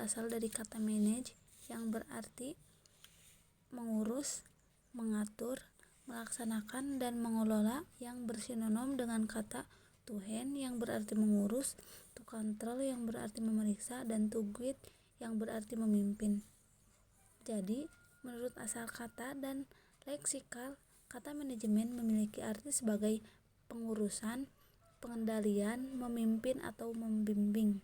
berasal dari kata manage yang berarti mengurus, mengatur, melaksanakan, dan mengelola, yang bersinonim dengan kata to hand yang berarti mengurus, to control yang berarti memeriksa, dan to guide yang berarti memimpin. Jadi, menurut asal kata dan leksikal, kata manajemen memiliki arti sebagai pengurusan, pengendalian, memimpin, atau membimbing.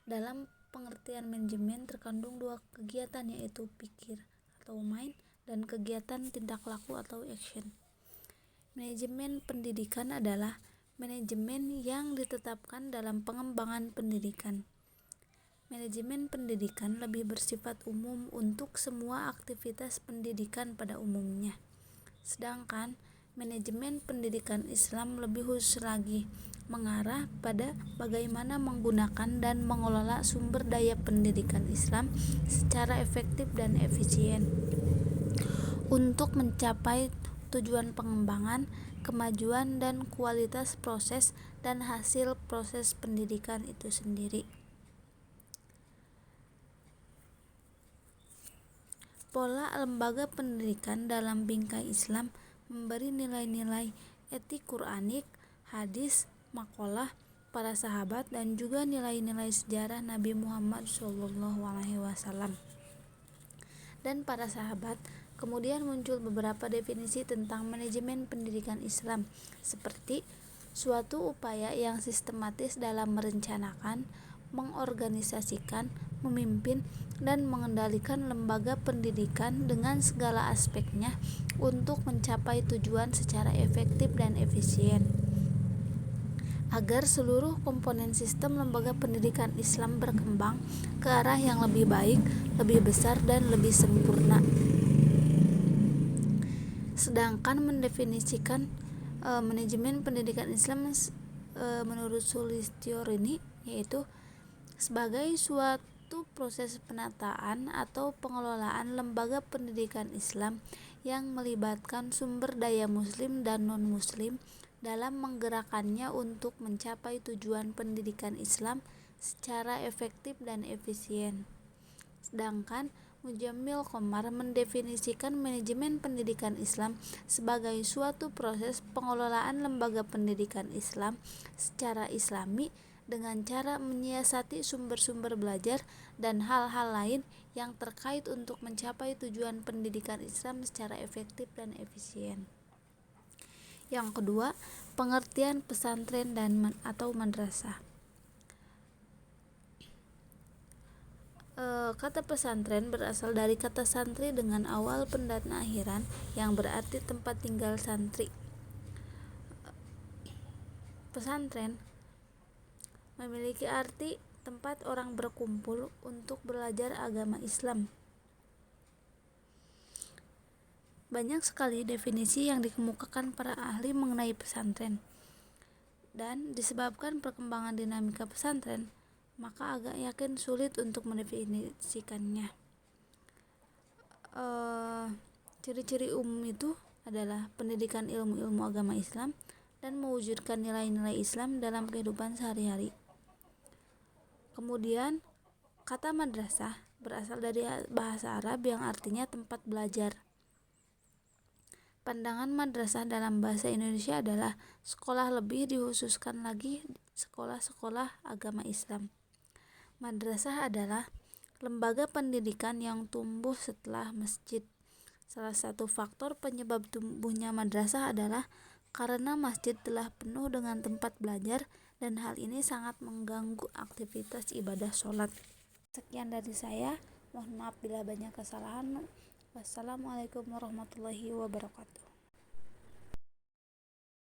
Dalam pengertian manajemen terkandung dua kegiatan, yaitu pikir atau mind dan kegiatan tindak laku atau action. Manajemen pendidikan adalah manajemen yang ditetapkan dalam pengembangan pendidikan. Manajemen pendidikan lebih bersifat umum untuk semua aktivitas pendidikan pada umumnya. Sedangkan manajemen pendidikan Islam lebih khusus lagi, mengarah pada bagaimana menggunakan dan mengelola sumber daya pendidikan Islam secara efektif dan efisien untuk mencapai tujuan pengembangan, kemajuan, dan kualitas proses dan hasil proses pendidikan itu sendiri. Pola lembaga pendidikan dalam bingkai Islam memberi nilai-nilai etik Quranik, hadis, makalah para sahabat, dan juga nilai-nilai sejarah Nabi Muhammad SAW dan para sahabat. Kemudian muncul beberapa definisi tentang manajemen pendidikan Islam, seperti suatu upaya yang sistematis dalam merencanakan, mengorganisasikan, memimpin, dan mengendalikan lembaga pendidikan dengan segala aspeknya untuk mencapai tujuan secara efektif dan efisien, agar seluruh komponen sistem lembaga pendidikan Islam berkembang ke arah yang lebih baik, lebih besar, dan lebih sempurna. Sedangkan mendefinisikan manajemen pendidikan Islam menurut Sulistyorini yaitu sebagai suatu proses penataan atau pengelolaan lembaga pendidikan Islam yang melibatkan sumber daya muslim dan non-muslim dalam menggerakkannya untuk mencapai tujuan pendidikan Islam secara efektif dan efisien. Sedangkan Mujammil Qomar mendefinisikan manajemen pendidikan Islam sebagai suatu proses pengelolaan lembaga pendidikan Islam secara islami dengan cara menyiasati sumber-sumber belajar dan hal-hal lain yang terkait untuk mencapai tujuan pendidikan Islam secara efektif dan efisien. Yang kedua, pengertian pesantren dan atau madrasah. Kata pesantren berasal dari kata santri dengan awal pendatang akhiran yang berarti tempat tinggal santri. Pesantren memiliki arti tempat orang berkumpul untuk belajar agama Islam. Banyak sekali definisi yang dikemukakan para ahli mengenai pesantren, dan disebabkan perkembangan dinamika pesantren, maka agak yakin sulit untuk mendefinisikannya. Ciri-ciri umum itu adalah pendidikan ilmu-ilmu agama Islam dan mewujudkan nilai-nilai Islam dalam kehidupan sehari-hari. Kemudian, kata madrasah berasal dari bahasa Arab yang artinya tempat belajar. Pandangan madrasah dalam bahasa Indonesia adalah sekolah, lebih dikhususkan lagi sekolah-sekolah agama Islam. Madrasah adalah lembaga pendidikan yang tumbuh setelah masjid. Salah satu faktor penyebab tumbuhnya madrasah adalah karena masjid telah penuh dengan tempat belajar, dan hal ini sangat mengganggu aktivitas ibadah sholat. Sekian dari saya, mohon maaf bila banyak kesalahan. Wassalamualaikum warahmatullahi wabarakatuh.